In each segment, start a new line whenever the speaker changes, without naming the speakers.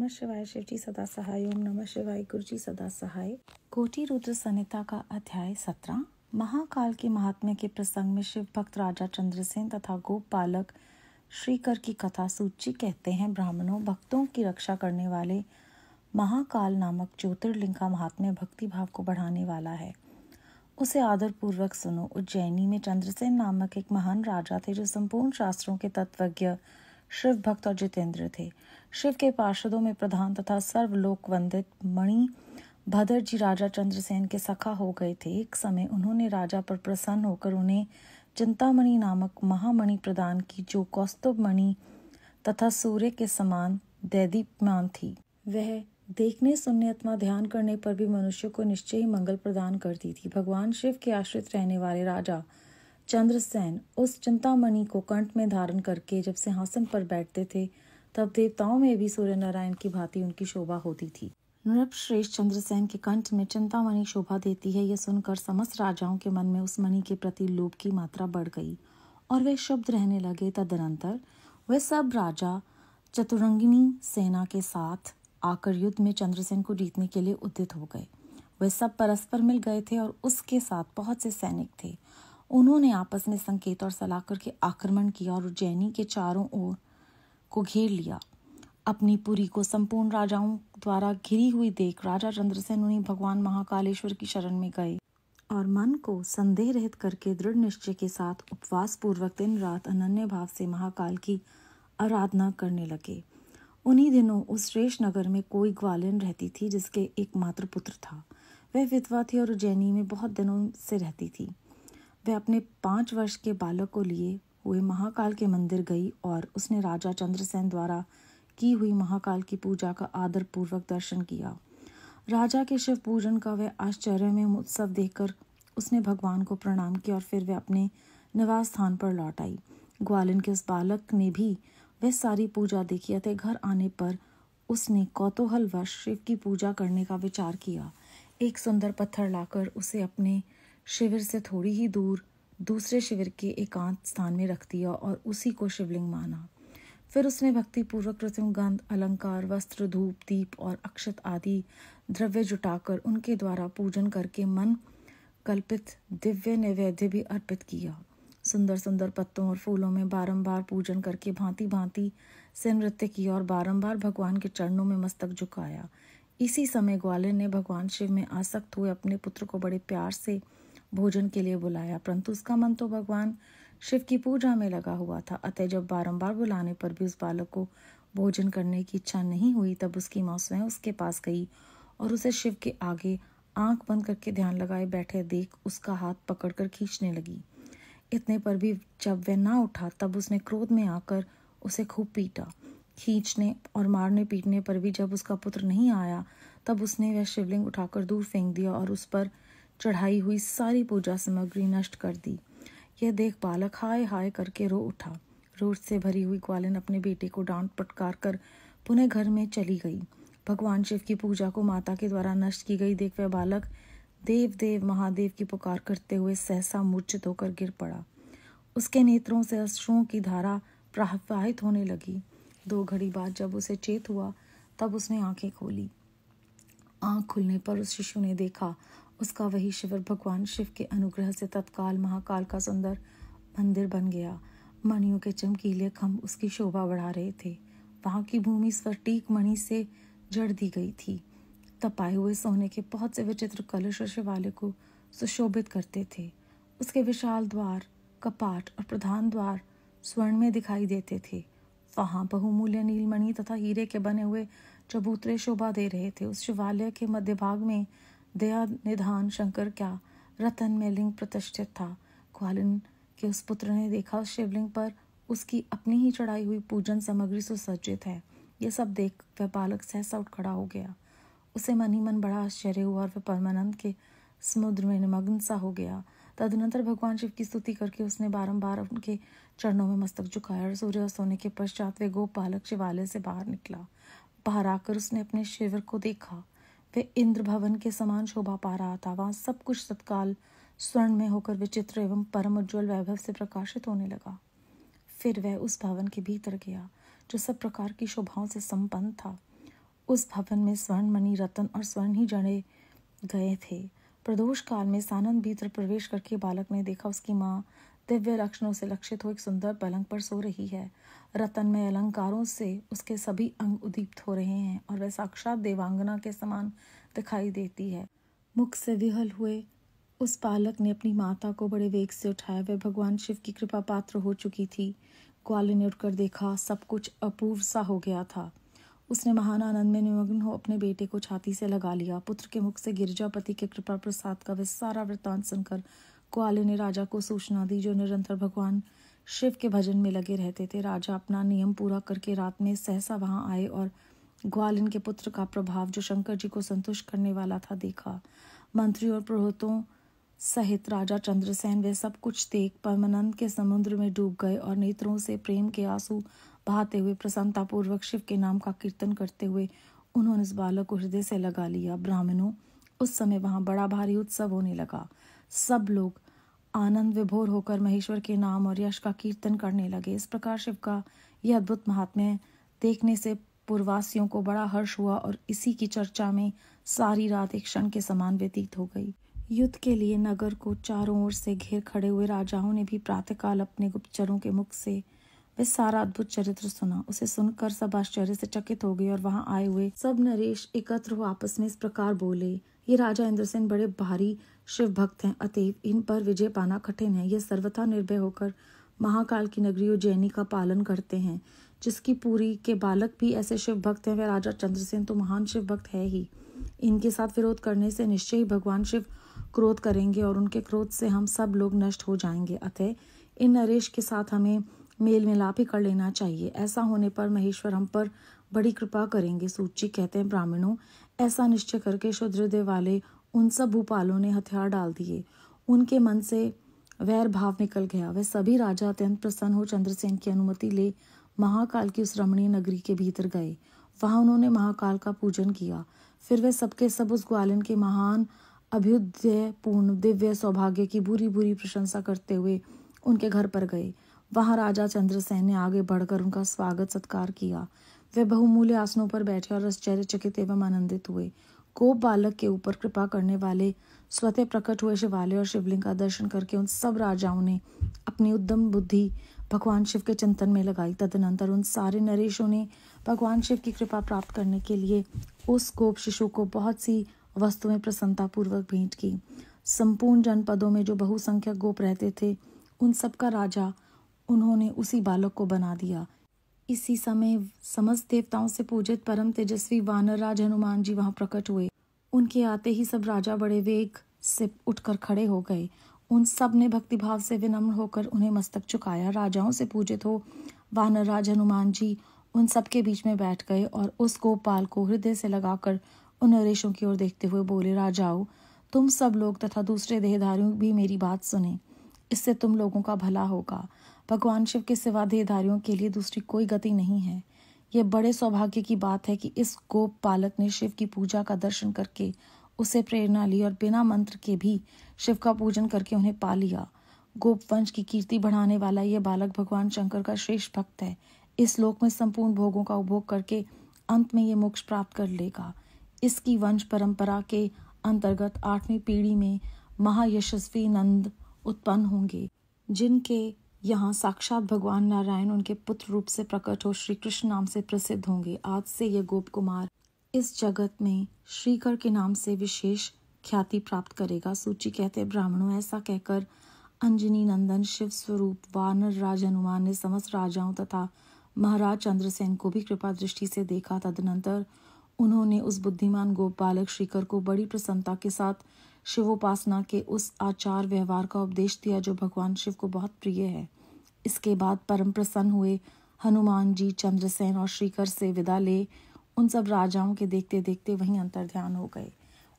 नमः शिवाय। शिव जी सदा सहाय। ओम नमः शिवाय। गुरु जी सदा सहाय। कोटि रुद्र संहिता का अध्याय 17। महाकाल के महात्म्य के प्रसंग में शिव भक्त राजा चंद्रसेन तथा गोप बालक श्रीकर की कथा सूची कहते हैं, ब्राह्मणों, भक्तों की रक्षा करने वाले महाकाल नामक ज्योतिर्लिंग का महात्म्य भक्ति भाव को बढ़ाने वाला है। उसे आदर पूर्वक सुनो। उज्जैनी में चंद्रसेन नामक एक महान राजा थे जो संपूर्ण शास्त्रों के तत्वज्ञ, शिव भक्त और जितेंद्र थे। शिव के पार्षदों में प्रधान तथा सर्वलोक वंदित मणि भद्र जी राजा चंद्रसेन के सखा हो गए थे। एक समय उन्होंने राजा पर प्रसन्न होकर उन्हें चिंतामणि नामक महामणि प्रदान की, जो कौस्तुभ मणि तथा सूर्य के समान दैदीप्यमान थी। वह देखने, सुनने अथवा ध्यान करने पर भी मनुष्य को निश्चय ही मंगल प्रदान करती थी। भगवान शिव के आश्रित रहने वाले राजा चंद्रसेन उस चिंतामणि को कंठ में धारण करके जब सिंहासन पर बैठते थे, तब देवताओं में भी सूर्य नारायण की भांति उनकी शोभा होती थी। नृपश्रेष्ठ चंद्रसेन के कंठ में चिंतामणि शोभा देती है, यह सुनकर समस्त राजाओं के मन में उस मणि के प्रति लोभ की मात्रा बढ़ गई और वे शुद्ध रहने लगे। तदनंतर वे सब राजा चतुरंगिनी सेना के साथ आकर युद्ध में चंद्रसेन को जीतने के लिए उद्यत हो गए। वे सब परस्पर मिल गए थे और उसके साथ बहुत से सैनिक थे। उन्होंने आपस में संकेत और सलाह करके आक्रमण किया और उज्जैनी के चारों ओर को घेर लिया। अपनी पुरी को संपूर्ण राजाओं द्वारा घिरी हुई देख राजा चंद्रसेन उन्हीं भगवान महाकालेश्वर की शरण में गए और मन को संदेह रहित करके दृढ़ निश्चय के साथ उपवास पूर्वक दिन रात अनन्य भाव से महाकाल की आराधना करने लगे। उन्हीं दिनों उस श्रेष्ठ नगर में कोई ग्वालिन रहती थी जिसके एकमात्र पुत्र था। वह विधवा थी और उज्जैनी में बहुत दिनों से रहती थी। वह अपने 5 वर्ष के बालक को लिए हुए महाकाल के मंदिर गई और उसने राजा चंद्रसेन द्वारा की हुई महाकाल की पूजा का आदर पूर्वक दर्शन किया। राजा के शिव पूजन का वह आश्चर्य में उत्सव देखकर उसने भगवान को प्रणाम किया और फिर वह अपने निवास स्थान पर लौट आई। ग्वालिन के उस बालक ने भी वह सारी पूजा देखी, अतः घर आने पर उसने कौतूहलवश शिव की पूजा करने का विचार किया। एक सुंदर पत्थर लाकर उसे अपने शिविर से थोड़ी ही दूर दूसरे शिविर के एकांत स्थान में रख दिया और उसी को शिवलिंग माना। फिर उसने भक्तिपूर्वक कृत्रिम गंध, अलंकार, वस्त्र, धूप, दीप और अक्षत आदि द्रव्य जुटाकर उनके द्वारा पूजन करके मन कल्पित दिव्य नैवेद्य भी अर्पित किया। सुंदर सुंदर पत्तों और फूलों में बारंबार पूजन करके भांति भांति से नृत्य किया और बारंबार भगवान के चरणों में मस्तक झुकाया। इसी समय ग्वालिन ने भगवान शिव में आसक्त हुए अपने पुत्र को बड़े प्यार से भोजन के लिए बुलाया, परंतु उसका मन तो भगवान शिव की पूजा में लगा हुआ था। अतः जब बारंबार बुलाने पर भी उस बालक को भोजन करने की इच्छा नहीं हुई, तब उसकी माँ स्वयं उसके पास गई और उसे शिव के आगे आंख बंद करके ध्यान लगाए बैठे देख उसका हाथ पकड़कर खींचने लगी। इतने पर भी जब वह ना उठा, तब उसने क्रोध में आकर उसे खूब पीटा। खींचने और मारने पीटने पर भी जब उसका पुत्र नहीं आया, तब उसने वह शिवलिंग उठाकर दूर फेंक दिया और उस पर चढ़ाई हुई सारी पूजा सामग्री नष्ट कर दी। यह देख बालक हाय हाय करके रो उठा। रोष से भरी हुई ग्वालिन अपने बेटे को डांट फटकार कर पुनः घर में चली गई। भगवान शिव की पूजा को माता के द्वारा नष्ट की गई देख वह बालक देव देव महादेव की पुकार करते हुए सहसा मूर्छित होकर गिर पड़ा। उसके नेत्रों से अश्रुओं की धारा प्रवाहित होने लगी। 2 घड़ी बाद जब उसे चेत हुआ, तब उसने आंखें खोली। आंख खुलने पर उस शिशु ने देखा उसका वही शिविर भगवान शिव के अनुग्रह से तत्काल महाकाल का सुंदर मंदिर बन गया। मणियों के चमकीले खंभ उसकी शोभा बढ़ा रहे थे। वहां की भूमि स्फटिक मणि से जड़ दी गई थी। तपाए हुए सोने के बहुत से विचित्र कलश और शिवालय को सुशोभित करते थे। उसके विशाल द्वार, कपाट और प्रधान द्वार स्वर्ण में दिखाई देते थे। वहां बहुमूल्य नीलमणि तथा हीरे के बने हुए चबूतरे शोभा दे रहे थे। उस शिवालय के मध्य भाग में दया निधान शंकर का रतन में लिंग प्रतिष्ठित था। ग्वालिन के उस पुत्र ने देखा उस शिवलिंग पर उसकी अपनी ही चढ़ाई हुई पूजन सामग्री सुसज्जित है। यह सब देख वह बालक सहसा उठ खड़ा हो गया। उसे मन ही मन बड़ा आश्चर्य हुआ और वह परमानंद के समुद्र में निमग्न सा हो गया। तदनंतर भगवान शिव की स्तुति करके उसने बारंबार उनके चरणों में मस्तक झुकाया और सूर्यास्त होने के पश्चात वे गोप बालक शिवालय से बाहर निकला। बाहर आकर उसने अपने शिविर को देखा। वे इंद्र भवन के समान शोभा पा रहा था। वहां सब कुछ तत्काल स्वर्ण में होकर विचित्र एवं परम उज्ज्वल वैभव से प्रकाशित होने लगा। फिर वह उस भवन के भीतर गया जो सब प्रकार की शोभाओं से संपन्न था। उस भवन में स्वर्ण, मणि, रत्न और स्वर्ण ही जड़े गए थे। प्रदोष काल में सानंद भीतर प्रवेश करके बालक ने देखा उसकी माँ दिव्य लक्षणों से लक्षित हो एक सुंदर पलंग पर सो रही है। रत्नमय अलंकारों से उसके सभी अंग उद्दीप्त हो रहे हैं और वह साक्षात देवांगना के समान दिखाई देती है। मुख से विहल हुए उस बालक ने अपनी माता को बड़े वेग से उठाया। वह भगवान शिव की कृपा पात्र हो चुकी थी। ग्वालिन ने उठकर देखा, सब कुछ अपूर्व सा हो गया था। उसने महान आनंद में निमग्न हो अपने बेटे को छाती से लगा लिया। पुत्र के मुख से गिरिजापति के कृपा प्रसाद का वह सारा वृत्तांत सुनकर ग्वालिन ने राजा को सूचना दी, जो निरंतर भगवान शिव के भजन में लगे रहते थे। राजा अपना नियम पूरा करके रात में सहसा वहां आए और ग्वालिन के पुत्र का प्रभाव, जो शंकर जी को संतुष्ट करने वाला था, देखा। मंत्री और पुरोहितों सहित राजा चंद्रसेन वे सब कुछ देख परमानंद के समुद्र में डूब गए और नेत्रों से प्रेम के आंसू बहाते हुए प्रसन्नता पूर्वक शिव के नाम का कीर्तन करते हुए उन्होंने इस बालक को हृदय से लगा लिया। ब्राह्मणों, उस समय वहां बड़ा भारी उत्सव होने लगा। सब लोग आनंद विभोर होकर महेश्वर के नाम और यश का कीर्तन करने लगे। इस प्रकार शिव का यह अद्भुत महात्म्य देखने से पूर्ववासियों को बड़ा हर्ष हुआ और इसी की चर्चा में सारी रात एक क्षण के समान व्यतीत हो गई। युद्ध के लिए नगर को चारों ओर से घेर खड़े हुए राजाओं ने भी प्रातःकाल अपने गुप्तचरों के मुख से वह सारा अद्भुत चरित्र सुना। उसे सुनकर सब आश्चर्य से चकित हो गए और वहां आए हुए सब नरेश एकत्र हो आपस में इस प्रकार बोले, ये राजा इंद्रसेन बड़े भारी शिव भक्त हैं, अतएव इन पर विजय पाना कठिन है। ये सर्वथा निर्भय होकर महाकाल की नगरी उज्जैनी का पालन करते हैं, जिसकी पूरी के बालक भी ऐसे शिव भक्त हैं। वह राजा चंद्रसेन तो महान शिव भक्त है ही। इनके साथ विरोध करने से निश्चय ही भगवान शिव क्रोध करेंगे और उनके क्रोध से हम सब लोग नष्ट हो जाएंगे। अतः इन नरेश के साथ हमें मेल मिलाप ही कर लेना चाहिए। ऐसा होने पर महेश्वर हम पर बड़ी कृपा करेंगे। सूत जी कहते हैं, ब्राह्मणों, ऐसा निश्चय करके शुद्रहृदय वाले उन सब भूपालों ने हथियार डाल दिए। उनके मन से वैर भाव निकल गया। वह सभी राजा अत्यंत प्रसन्न हो चंद्रसेन की अनुमति ले महाकाल की उस रमणीय नगरी के भीतर गए। वहां उन्होंने महाकाल का पूजन किया। फिर वे सबके सब उस ग्वालिन के महान अभ्युदय पूर्ण दिव्य सौभाग्य की बुरी बुरी प्रशंसा करते हुए उनके घर पर गए। वहां राजा चंद्रसेन ने आगे बढ़कर उनका स्वागत सत्कार किया। वे बहुमूल्य आसनों पर बैठे और आश्चर्यचकित एवं आनंदित हुए। गोप बालक के ऊपर कृपा करने वाले स्वतः प्रकट हुए शिवालय और शिवलिंग का दर्शन करके उन सब राजाओं ने अपनी उद्दम बुद्धि भगवान शिव के चिंतन में लगाई। तदनंतर उन सारे नरेशों ने भगवान शिव की कृपा प्राप्त करने के लिए उस गोप शिशु को बहुत सी वस्तुएं प्रसन्नता पूर्वक भेंट की। संपूर्ण जनपदों में जो बहुसंख्यक गोप रहते थे, उन सब का राजा उन्होंने उसी बालक को बना दिया। इसी समय समस्त देवताओं से पूजित परम तेजस्वी वानर राज हनुमान जी वहां प्रकट हुए। उनके आते ही सब राजा बड़े वेग से उठकर खड़े हो गए। उन सब ने भक्तिभाव से विनम्र होकर उन्हें मस्तक झुकाया। राजाओं से पूजित हो वानर राज हनुमान जी उन सब के बीच में बैठ गए और उस गोपाल को हृदय से लगाकर उन नरेशों की ओर देखते हुए बोले, राजाओं, तुम सब लोग तथा दूसरे देहधारियों भी मेरी बात सुने। इससे तुम लोगों का भला होगा। भगवान शिव के सिवा देहधारियों के लिए दूसरी कोई गति नहीं है। यह बड़े सौभाग्य की बात है कि इस गोप बालक ने शिव की पूजा का दर्शन करके उसे प्रेरणा ली और बिना मंत्र के भी शिव का पूजन करके उन्हें पा लिया। गोप वंश की कीर्ति बढ़ाने वाला यह बालक भगवान शंकर का श्रेष्ठ भक्त है। इस लोक में संपूर्ण भोगों का उपभोग करके अंत में ये मोक्ष प्राप्त कर लेगा। इसकी वंश परंपरा के अंतर्गत 8वीं पीढ़ी में महायशस्वी नंद उत्पन्न होंगे, जिनके यहाँ साक्षात भगवान नारायण उनके पुत्र रूप से प्रकट हो श्री कृष्ण नाम से प्रसिद्ध होंगे। आज से ये गोप कुमार इस जगत में श्रीकर के नाम से विशेष ख्याति प्राप्त करेगा। सूची कहते ब्राह्मणों, ऐसा कहकर अंजनी नंदन शिव स्वरूप वानर राज हनुमान ने समस्त राजाओं तथा महाराज चंद्रसेन को भी कृपा दृष्टि से देखा। तदनंतर उन्होंने उस बुद्धिमान गोप बालक श्रीकर को बड़ी प्रसन्नता के साथ शिवोपासना के उस आचार व्यवहार का उपदेश दिया जो भगवान शिव को बहुत प्रिय है। इसके बाद परम प्रसन्न हुए हनुमान जी चंद्रसेन और श्रीकर से विदा ले उन सब राजाओं के देखते देखते वहीं अंतर्ध्यान हो गए।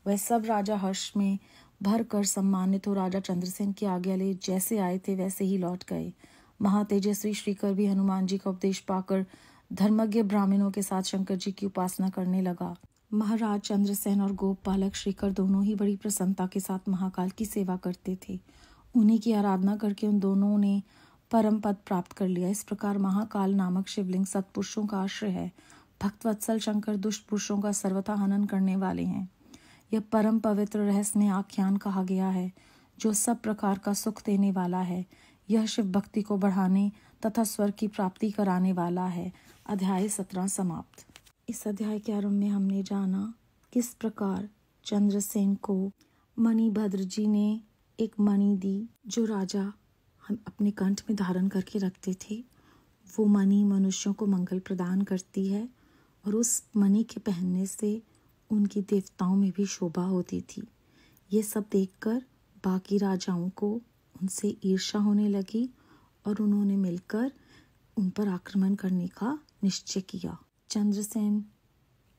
वह सब राजा हर्ष में भर कर सम्मानित हो राजा चंद्रसेन की आज्ञा ले जैसे आए थे वैसे ही लौट गए। महातेजस्वी श्रीकर भी हनुमान जी का उपदेश पाकर धर्मज्ञ ब्राह्मणों के साथ शंकर जी की उपासना करने लगा। महाराज चंद्रसेन और गोप बालक श्रीकर दोनों ही बड़ी प्रसन्नता के साथ महाकाल की सेवा करते थे। उन्हीं की आराधना करके उन दोनों ने परम पद प्राप्त कर लिया। इस प्रकार महाकाल नामक शिवलिंग सत्पुरुषों का आश्रय है। भक्त वत्सल शंकर दुष्ट पुरुषों का सर्वथा हनन करने वाले हैं। यह परम पवित्र रहस्यमय आख्यान कहा गया है जो सब प्रकार का सुख देने वाला है। यह शिव भक्ति को बढ़ाने तथा स्वर्ग की प्राप्ति कराने वाला है। अध्याय 17 समाप्त। इस अध्याय के आरंभ में हमने जाना किस प्रकार चंद्रसेन को मणिभद्र जी ने एक मणि दी जो राजा हम अपने कंठ में धारण करके रखते थे। वो मणि मनुष्यों को मंगल प्रदान करती है और उस मणि के पहनने से उनकी देवताओं में भी शोभा होती थी। ये सब देखकर बाकी राजाओं को उनसे ईर्ष्या होने लगी और उन्होंने मिलकर उन पर आक्रमण करने का निश्चय किया। चंद्रसेन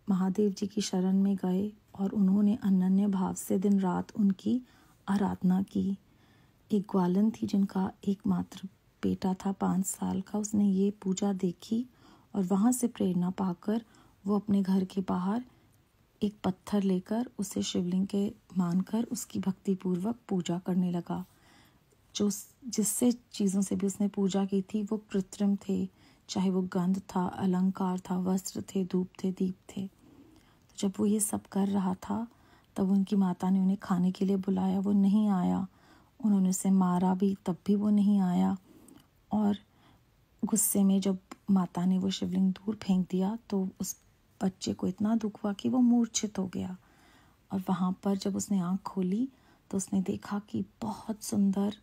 महादेव जी की शरण में गए और उन्होंने अनन्य भाव से दिन रात उनकी आराधना की। एक ग्वालन थी जिनका एकमात्र बेटा था 5 साल का। उसने ये पूजा देखी और वहाँ से प्रेरणा पाकर वो अपने घर के बाहर एक पत्थर लेकर उसे शिवलिंग के मानकर उसकी भक्ति पूर्वक पूजा करने लगा। जो जिससे चीज़ों से भी उसने पूजा की थी वो कृत्रिम थे, चाहे वो गंध था, अलंकार था, वस्त्र थे, धूप थे, दीप थे। तो जब वो ये सब कर रहा था तब उनकी माता ने उन्हें खाने के लिए बुलाया, वो नहीं आया। उन्होंने उसे मारा भी, तब भी वो नहीं आया। और गुस्से में जब माता ने वो शिवलिंग दूर फेंक दिया तो उस बच्चे को इतना दुख हुआ कि वो मूर्छित हो गया। और वहाँ पर जब उसने आँख खोली तो उसने देखा कि बहुत सुंदर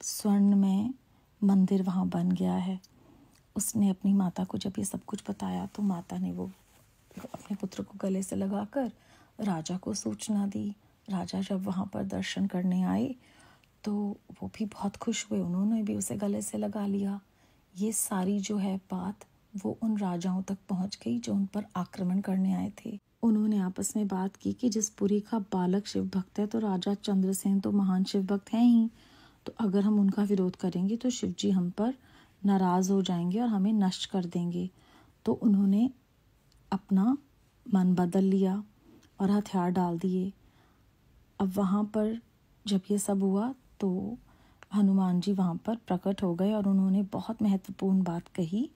स्वर्ण में मंदिर वहाँ बन गया है। उसने अपनी माता को जब ये सब कुछ बताया तो माता ने वो अपने पुत्र को गले से लगाकर राजा को सूचना दी। राजा जब वहाँ पर दर्शन करने आए तो वो भी बहुत खुश हुए, उन्होंने भी उसे गले से लगा लिया। ये सारी जो है बात वो उन राजाओं तक पहुँच गई जो उन पर आक्रमण करने आए थे। उन्होंने आपस में बात की कि जिस पुरी का बालक शिव भक्त है तो राजा चंद्रसेन तो महान शिव भक्त हैं ही, तो अगर हम उनका विरोध करेंगे तो शिव जी हम पर नाराज हो जाएंगे और हमें नष्ट कर देंगे। तो उन्होंने अपना मन बदल लिया और हथियार डाल दिए। अब वहाँ पर जब ये सब हुआ तो हनुमान जी वहाँ पर प्रकट हो गए और उन्होंने बहुत महत्वपूर्ण बात कही।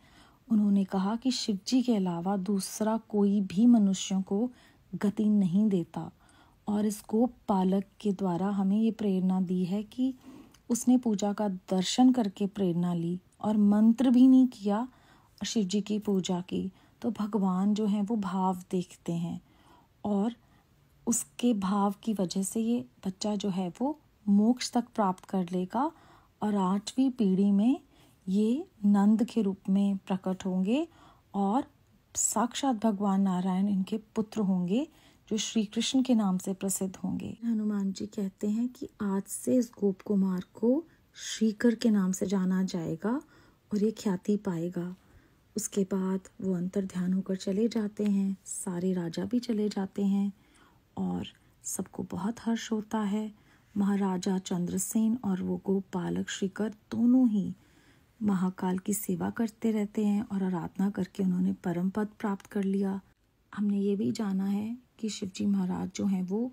उन्होंने कहा कि शिव जी के अलावा दूसरा कोई भी मनुष्यों को गति नहीं देता और इस गोप पालक के द्वारा हमें ये प्रेरणा दी है कि उसने पूजा का दर्शन करके प्रेरणा ली और मंत्र भी नहीं किया और शिव जी की पूजा की। तो भगवान जो हैं वो भाव देखते हैं और उसके भाव की वजह से ये बच्चा जो है वो मोक्ष तक प्राप्त कर लेगा और 8वीं पीढ़ी में ये नंद के रूप में प्रकट होंगे और साक्षात भगवान नारायण इनके पुत्र होंगे जो श्री कृष्ण के नाम से प्रसिद्ध होंगे। हनुमान जी कहते हैं कि आज से इस गोप कुमार को श्रीकर के नाम से जाना जाएगा और ये ख्याति पाएगा। उसके बाद वो अंतर ध्यान होकर चले जाते हैं, सारे राजा भी चले जाते हैं और सबको बहुत हर्ष होता है। महाराजा चंद्रसेन और वो गोपालक श्रीकर दोनों ही महाकाल की सेवा करते रहते हैं और आराधना करके उन्होंने परम पद प्राप्त कर लिया। हमने ये भी जाना है कि शिवजी महाराज जो हैं वो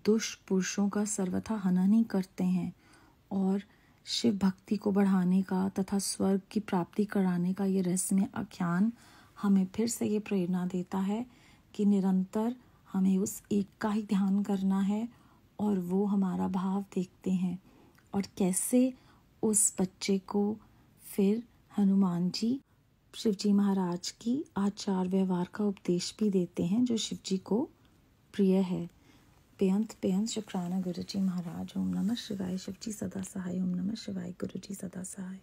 दुष्ट पुरुषों का सर्वथा हनन ही करते हैं और शिव भक्ति को बढ़ाने का तथा स्वर्ग की प्राप्ति कराने का ये रहस्यमय आख्यान हमें फिर से ये प्रेरणा देता है कि निरंतर हमें उस एक का ही ध्यान करना है और वो हमारा भाव देखते हैं और कैसे उस बच्चे को फिर हनुमान जी शिवजी महाराज की आचार व्यवहार का उपदेश भी देते हैं जो शिवजी को प्रिय है। बेअंत शुक्राना गुरुजी महाराज। ओम नमः शिवाय। शिवजी सदा सहाय। ओम नमः शिवाय। गुरुजी सदा सहाय।